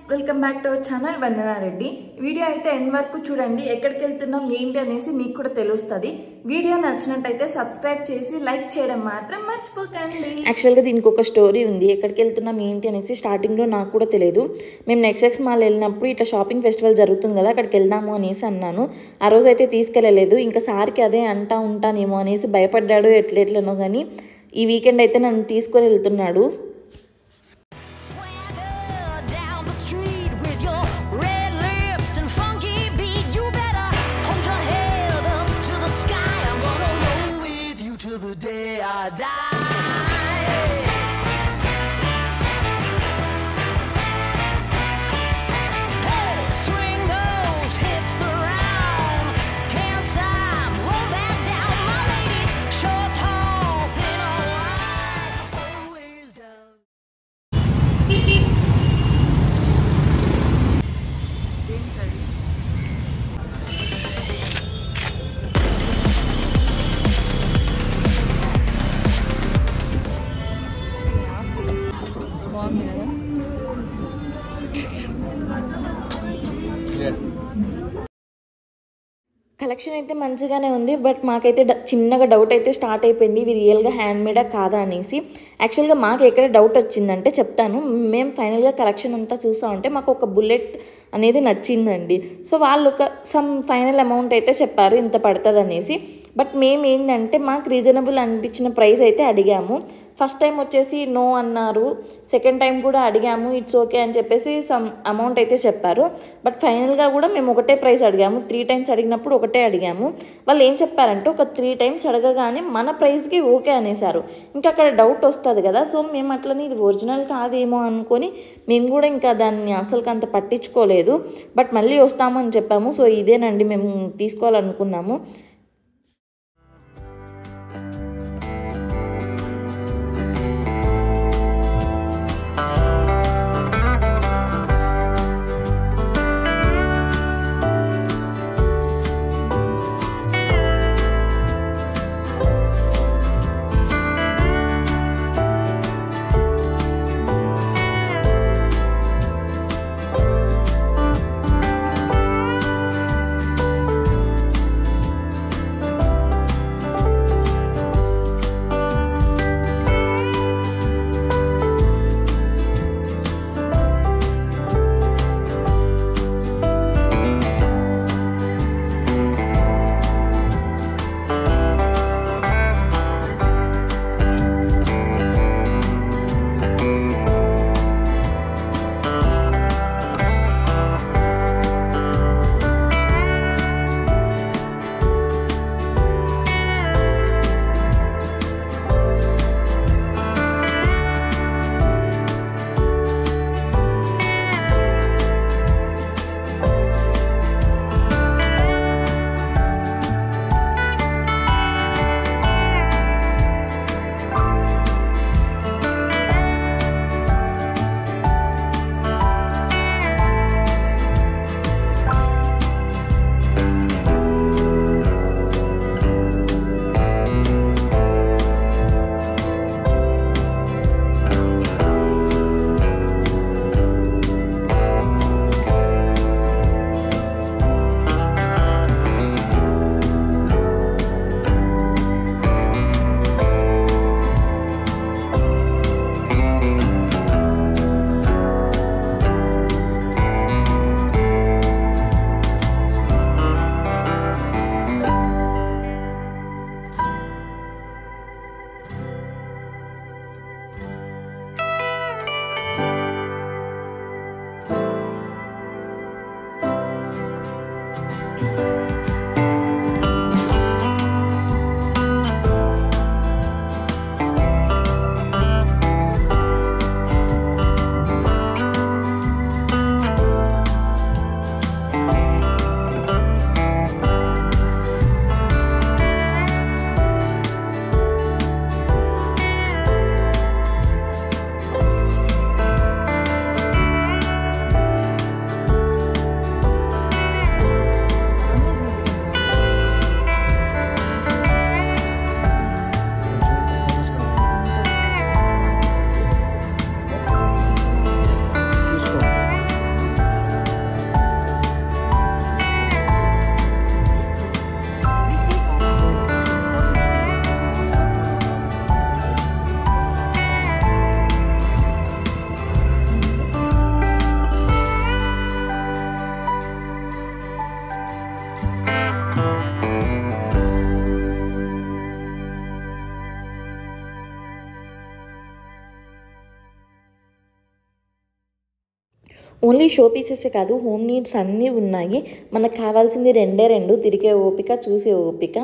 Welcome back to our channel Vandana Reddy. Video అయితే end వరకు చూడండి. ఎక్కడికి వెళ్తున్నాం ఏంటి అనేసి మీకు కూడా తెలుస్తుంది. వీడియో నచ్చినట్టయితే సబ్స్క్రైబ్ చేసి లైక్ చేయడం మాత్రం మర్చిపోకండి. యాక్చువల్గా దీనికి ఒక స్టోరీ ఉంది. ఎక్కడికి వెళ్తున్నాం ఏంటి అనేసి స్టార్టింగ్లో నాకు కూడా తెలియదు. మేము నెక్సెక్స్ మాల్ వెళ్ళినప్పుడు ఇట్లా షాపింగ్ ఫెస్టివల్ జరుగుతుంది కదా, అక్కడికి వెళ్దాము అనేసి అన్నాను. ఆ రోజు అయితే తీసుకెళ్ళలేదు. ఇంకా సార్కి అదే ఉంటానేమో అనేసి భయపడ్డాడు ఎట్లెట్లనో. కానీ ఈ వీకెండ్ అయితే నన్ను తీసుకొని వెళ్తున్నాడు. కలెక్షన్ అయితే మంచిగానే ఉంది. బట్ మాకైతే చిన్నగా డౌట్ అయితే స్టార్ట్ అయిపోయింది, ఇవి రియల్గా హ్యాండ్మేడా కాదా అనేసి. యాక్చువల్గా మాకు ఎక్కడ డౌట్ వచ్చిందంటే చెప్తాను. మేము ఫైనల్గా కలెక్షన్ అంతా చూస్తూ ఉంటే మాకు ఒక బుల్లెట్ అనేది నచ్చిందండి. సో వాళ్ళు ఒక సమ్ ఫైనల్ అమౌంట్ అయితే చెప్పారు ఇంత పడుతుంది అనేసి. బట్ మేము ఏంటంటే మాకు రీజనబుల్ అనిపించిన ప్రైస్ అయితే అడిగాము. ఫస్ట్ టైం వచ్చేసి నో అన్నారు, సెకండ్ టైం కూడా అడిగాము ఇట్స్ ఓకే అని చెప్పేసి సమ్ అమౌంట్ అయితే చెప్పారు. బట్ ఫైనల్గా కూడా మేము ఒకటే ప్రైస్ అడిగాము. 3 టైమ్స్ అడిగినప్పుడు ఒకటే అడిగాము. వాళ్ళు ఏం చెప్పారంటే ఒక 3 టైమ్స్ అడగగానే మన ప్రైస్కి ఓకే అనేసారు. ఇంకా అక్కడ డౌట్ వస్తుంది కదా. సో మేము అట్లని ఇది ఒరిజినల్ కాదేమో అనుకొని మేము కూడా ఇంకా దాన్ని అసలుకి అంత పట్టించుకోలేదు. బట్ మళ్ళీ వస్తామని చెప్పాము. సో ఇదేనండి మేము తీసుకోవాలనుకున్నాము. ఓన్లీ షో పీసెసే కాదు, హోమ్ నీడ్స్ అన్నీ ఉన్నాయి. మనకు కావాల్సింది రెండే రెండు, తిరిగే ఓపిక, చూసే ఓపిక.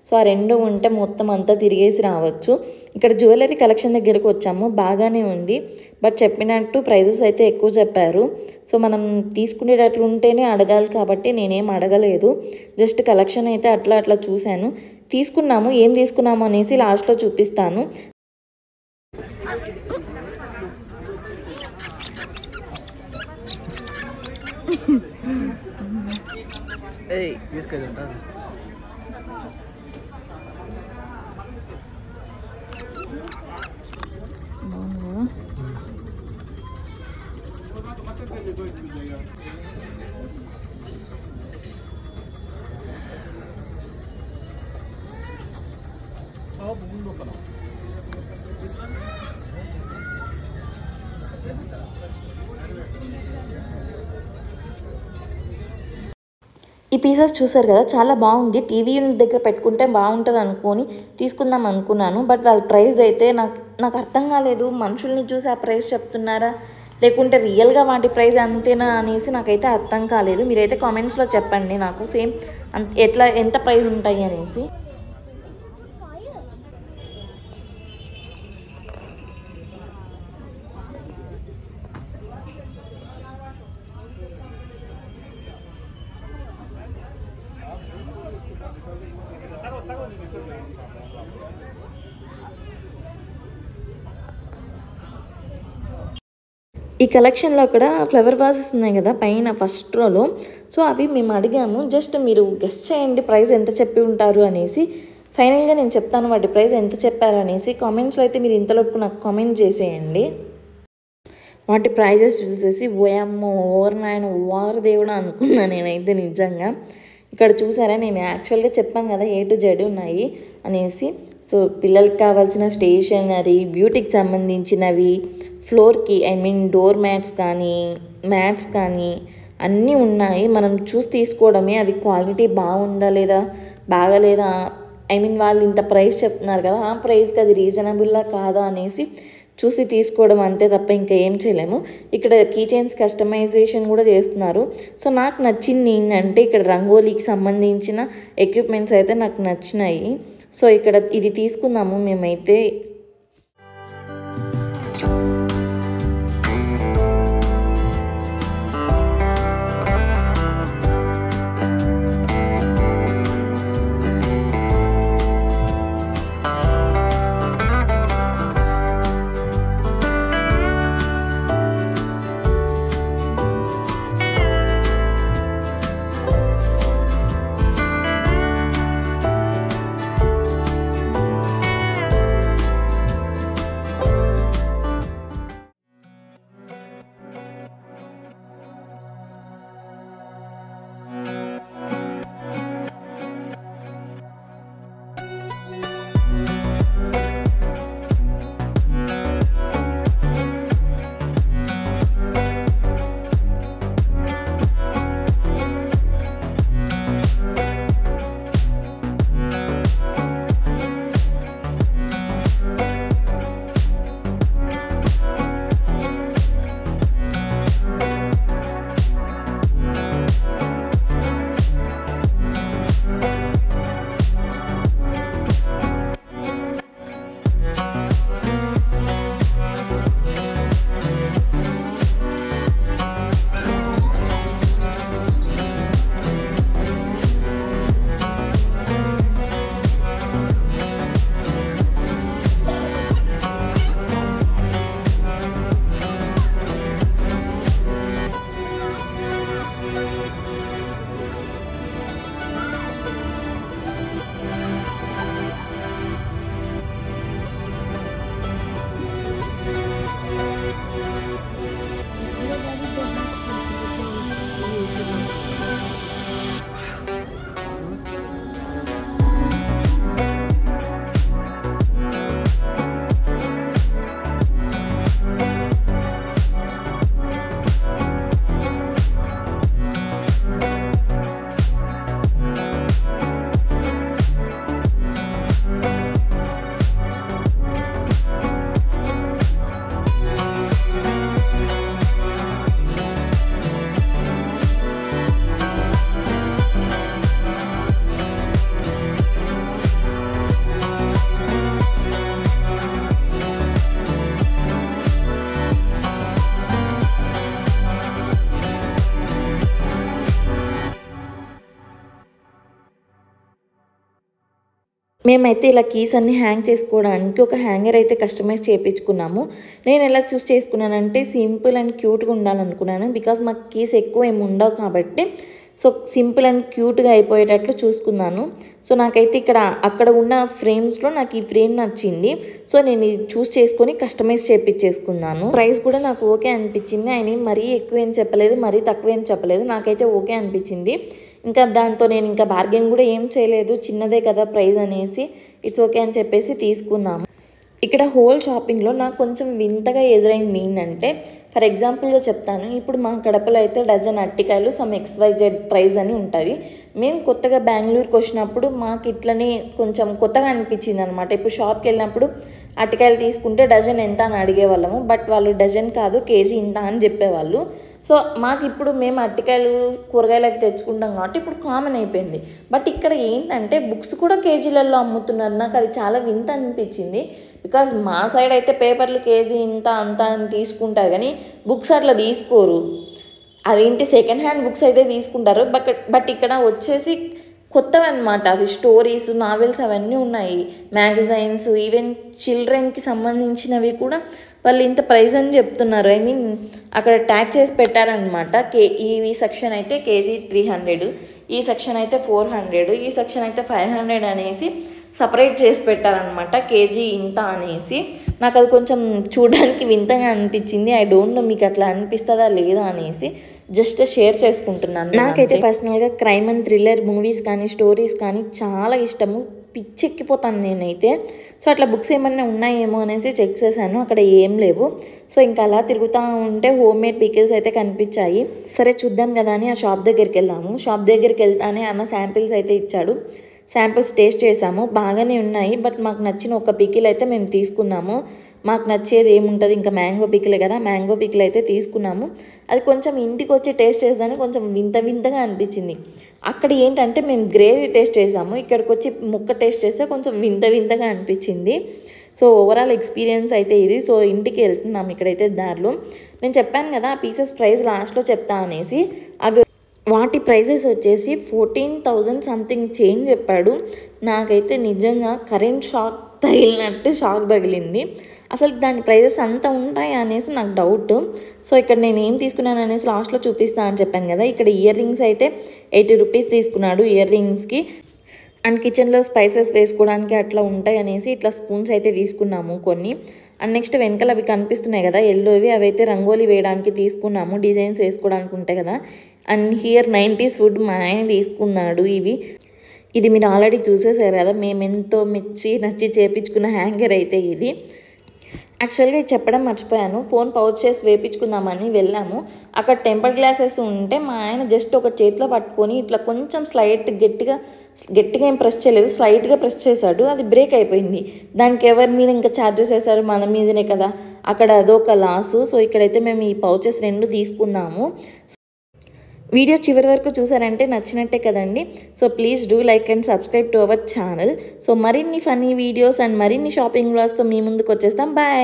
సో ఆ రెండు ఉంటే మొత్తం అంతా తిరిగేసి రావచ్చు. ఇక్కడ జ్యువెలరీ కలెక్షన్ దగ్గరకు వచ్చాము, బాగానే ఉంది. బట్ చెప్పినట్టు ప్రైజెస్ అయితే ఎక్కువ చెప్పారు. సో మనం తీసుకునేటట్లు ఉంటేనే అడగాలి కాబట్టి నేనేం అడగలేదు. జస్ట్ కలెక్షన్ అయితే అట్లా అట్లా చూశాను. తీసుకున్నాము, ఏం తీసుకున్నాము అనేసి లాస్ట్లో చూపిస్తాను. ఈ పీసెస్ చూసారు కదా, చాలా బాగుంది. టీవీ యూనిట్ దగ్గర పెట్టుకుంటే బాగుంటుంది అనుకొని తీసుకుందాం అనుకున్నాను. బట్ వాళ్ళ ప్రైస్ అయితే నాకు అర్థం కాలేదు. మనుషుల్ని చూసి ఆ ప్రైస్ చెప్తున్నారా లేకుంటే రియల్గా వాటి ప్రైస్ అంతేనా అనేసి నాకైతే అర్థం కాలేదు. మీరైతే కామెంట్స్లో చెప్పండి నాకు సేమ్ ఎంత ప్రైస్ ఉంటాయి అనేసి. ఈ కలెక్షన్లో కూడా ఫ్లవర్ వాజెస్ ఉన్నాయి కదా పైన ఫస్ట్ రోలో. సో అవి మేము అడిగాము, జస్ట్ మీరు గెస్ట్ చేయండి ప్రైస్ ఎంత చెప్పి ఉంటారు అనేసి. ఫైనల్గా నేను చెప్తాను వాటి ప్రైస్ ఎంత చెప్పారు అనేసి. కామెంట్స్లో అయితే మీరు ఇంతలోపు నాకు కామెంట్ చేసేయండి. వాటి ప్రైజెస్ చూసేసి ఓయమ్మో ఓవర్ నాయన ఓవర్ దేవుడు అనుకున్నాను నేనైతే నిజంగా. ఇక్కడ చూసారా, నేను యాక్చువల్గా చెప్పాను కదా A to Z ఉన్నాయి అనేసి. సో పిల్లలకి కావాల్సిన స్టేషనరీ, బ్యూటీకి సంబంధించినవి, ఫ్లోర్కి డోర్ మ్యాట్స్ కానీ అన్నీ ఉన్నాయి. మనం చూసి తీసుకోవడమే. అవి క్వాలిటీ బాగుందా లేదా బాగలేదా, వాళ్ళు ఇంత ప్రైస్ చెప్తున్నారు కదా, ఆ ప్రైస్కి అది రీజనబుల్లా కాదా అనేసి చూసి తీసుకోవడం అంతే తప్ప ఇంకా ఏం చేయలేము. ఇక్కడ కీ చైన్స్ కస్టమైజేషన్ కూడా చేస్తున్నారు. సో నాకు నచ్చింది ఏంటంటే ఇక్కడ రంగోలీకి సంబంధించిన ఎక్విప్మెంట్స్ అయితే నాకు నచ్చినాయి. సో ఇక్కడ ఇది తీసుకున్నాము మేమైతే. మేమైతే ఇలా కీస్ అన్ని హ్యాంగ్ చేసుకోవడానికి ఒక హ్యాంగర్ అయితే కస్టమైజ్ చేయించుకున్నాము. నేను ఎలా చూస్ చేసుకున్నానంటే సింపుల్ అండ్ క్యూట్గా ఉండాలనుకున్నాను. బికాజ్ మాకు కీస్ ఎక్కువ ఏమి ఉండవు కాబట్టి సో సింపుల్ అండ్ క్యూట్గా అయిపోయేటట్లు చూసుకున్నాను. సో నాకైతే అక్కడ ఉన్న ఫ్రేమ్స్లో నాకు ఈ ఫ్రేమ్ నచ్చింది. సో నేను ఇది చూస్ చేసుకొని కస్టమైజ్ చేయించేసుకున్నాను. ప్రైస్ కూడా నాకు ఓకే అనిపించింది. ఆయన మరీ ఎక్కువ ఏం చెప్పలేదు, మరీ తక్కువ ఏం చెప్పలేదు. నాకైతే ఓకే అనిపించింది. ఇంకా దాంతో నేను ఇంకా బార్గెన్ కూడా ఏం చేయలేదు, చిన్నదే కదా ప్రైస్ అనేసి ఇట్స్ ఓకే అని చెప్పేసి తీసుకున్నాము. ఇక్కడ హోల్ షాపింగ్లో నాకు కొంచెం వింతగా ఎదురైంది ఏంటంటే, ఫర్ ఎగ్జాంపుల్గా చెప్తాను. ఇప్పుడు మా కడపలో అయితే డజన్ అరటికాయలు సమ్ XYZ ప్రైస్ అని ఉంటుంది. మేము కొత్తగా బెంగళూరుకి వచ్చినప్పుడు మాకు ఇట్లనే కొంచెం కొత్తగా అనిపించింది అనమాట. ఇప్పుడు షాప్కి వెళ్ళినప్పుడు అరటికాయలు తీసుకుంటే డజన్ ఎంత అని అడిగేవాళ్ళము, బట్ వాళ్ళు డజన్ కాదు కేజీ ఇంత అని చెప్పేవాళ్ళు. సో మాకు ఇప్పుడు మేము అరటికాయలు కూరగాయలు అవి తెచ్చుకుంటాం కాబట్టి ఇప్పుడు కామన్ అయిపోయింది. బట్ ఇక్కడ ఏంటంటే బుక్స్ కూడా కేజీలలో అమ్ముతున్నారు. నాకు అది చాలా వింత అనిపించింది. బికాజ్ మా సైడ్ అయితే పేపర్లు కేజీ ఇంత అంత అని తీసుకుంటారు, కానీ బుక్స్ అట్లా తీసుకోరు. అదేంటి సెకండ్ హ్యాండ్ బుక్స్ అయితే తీసుకుంటారు. బట్ ఇక్కడ వచ్చేసి కొత్తవి అనమాట. అవి స్టోరీస్, నావెల్స్ అవన్నీ ఉన్నాయి, మ్యాగజైన్స్, ఈవెన్ చిల్డ్రన్కి సంబంధించినవి కూడా వాళ్ళు ఇంత ప్రైస్ అని చెప్తున్నారు. ఐ మీన్ అక్కడ ట్యాగ్ చేసి పెట్టారనమాట. ఈ సెక్షన్ అయితే కేజీ 300, ఈ సెక్షన్ అయితే 400, ఈ సెక్షన్ అయితే 500 అనేసి సపరేట్ చేసి పెట్టారనమాట, కేజీ ఇంత అనేసి. నాకు అది కొంచెం చూడడానికి వింతగా అనిపించింది. ఐ డోంట్ నో మీకు అట్లా అనిపిస్తుందా లేదా అనేసి జస్ట్ షేర్ చేసుకుంటున్నాను. నాకైతే పర్సనల్గా క్రైమ్ అండ్ థ్రిల్లర్ మూవీస్ కానీ స్టోరీస్ కానీ చాలా ఇష్టము, పిచ్చెక్కిపోతాను నేనైతే. సో అట్లా బుక్స్ ఏమన్నా ఉన్నాయేమో అనేసి చెక్ చేశాను, అక్కడ ఏం లేవు. సో ఇంకా అలా తిరుగుతూ ఉంటే హోమ్ మేడ్ పికిల్స్ అయితే కనిపించాయి. సరే చూద్దాం కదా అని ఆ షాప్ దగ్గరికి వెళ్ళాము. షాప్ దగ్గరికి వెళ్తానే అన్న శాంపిల్స్ అయితే ఇచ్చాడు. శాంపిల్స్ టేస్ట్ చేసాము, బాగానే ఉన్నాయి. బట్ మాకు నచ్చిన ఒక పికిల్ అయితే మేము తీసుకున్నాము. మాకు నచ్చేది ఏముంటుంది, ఇంకా మ్యాంగో పికిల్ కదా, మ్యాంగో పికిల్ అయితే తీసుకున్నాము. అది కొంచెం ఇంటికి వచ్చి టేస్ట్ చేసాను, కొంచెం వింతగా అనిపించింది. అక్కడ ఏంటంటే మేము గ్రేవీ టేస్ట్ చేసాము, ఇక్కడికి వచ్చి ముక్క టేస్ట్ చేస్తే కొంచెం వింతగా అనిపించింది. సో ఓవరాల్ ఎక్స్పీరియన్స్ అయితే ఇది. సో ఇంటికి వెళ్తున్నాము. ఇక్కడైతే దారిలో నేను చెప్పాను కదా ఆ పీసెస్ ప్రైస్ లాస్ట్లో చెప్తా అనేసి, అవి వాటి ప్రైజెస్ వచ్చేసి 14,000 సంథింగ్ చేంజ్ చెప్పాడు. నాకైతే నిజంగా కరెంట్ షాక్ తగిలినట్టు షాక్ తగిలింది. అసలు దాని ప్రైజెస్ అంత ఉంటాయి అనేసి నాకు డౌట్. సో ఇక్కడ నేను ఏం తీసుకున్నాను అనేసి లాస్ట్లో చూపిస్తా అని చెప్పాను కదా. ఇక్కడ ఇయర్ రింగ్స్ అయితే 80 రూపీస్ తీసుకున్నాడు ఇయర్ రింగ్స్కి. అండ్ కిచెన్లో స్పైసెస్ వేసుకోవడానికి అట్లా ఉంటాయి అనేసి ఇట్లా స్పూన్స్ అయితే తీసుకున్నాము కొన్ని. అండ్ నెక్స్ట్ వెనకాల అవి కనిపిస్తున్నాయి కదా ఎల్లోవి, అవి అయితే రంగోలీ వేయడానికి తీసుకున్నాము, డిజైన్స్ వేసుకోవడానికి ఉంటాయి కదా. అండ్ హియర్ 90s ఫుడ్ మా ఆయన తీసుకున్నాడు. ఇది మీరు ఆల్రెడీ చూసేసారు కదా, మేము ఎంతో నచ్చి చేపించుకున్న హ్యాంగర్ అయితే ఇది. యాక్చువల్గా చెప్పడం మర్చిపోయాను, ఫోన్ పౌచ్ చేసి వేయించుకుందామని వెళ్ళాము. అక్కడ టెంపర్ గ్లాసెస్ ఉంటే మా ఆయన జస్ట్ ఒక చేతిలో పట్టుకొని ఇట్లా కొంచెం స్లైట్ గట్టిగా ఏం ప్రెస్ చేయలేదు, స్లైట్గా ప్రెస్ చేశాడు, అది బ్రేక్ అయిపోయింది. దానికి ఎవరి మీద ఇంకా ఛార్జెస్ వేశారు, మన మీదనే కదా, అక్కడ అదొక లాసు. సో ఇక్కడైతే మేము ఈ పౌచెస్ 2 తీసుకున్నాము. వీడియో చివరి వరకు చూసారంటే నచ్చినట్టే కదండి. So please do like and subscribe to our channel. So మరిన్ని ఫన్నీ వీడియోస్ అండ్ మరిన్ని షాపింగ్ వ్లాగ్స్తో మీ ముందుకు వచ్చేస్తాం. బాయ్.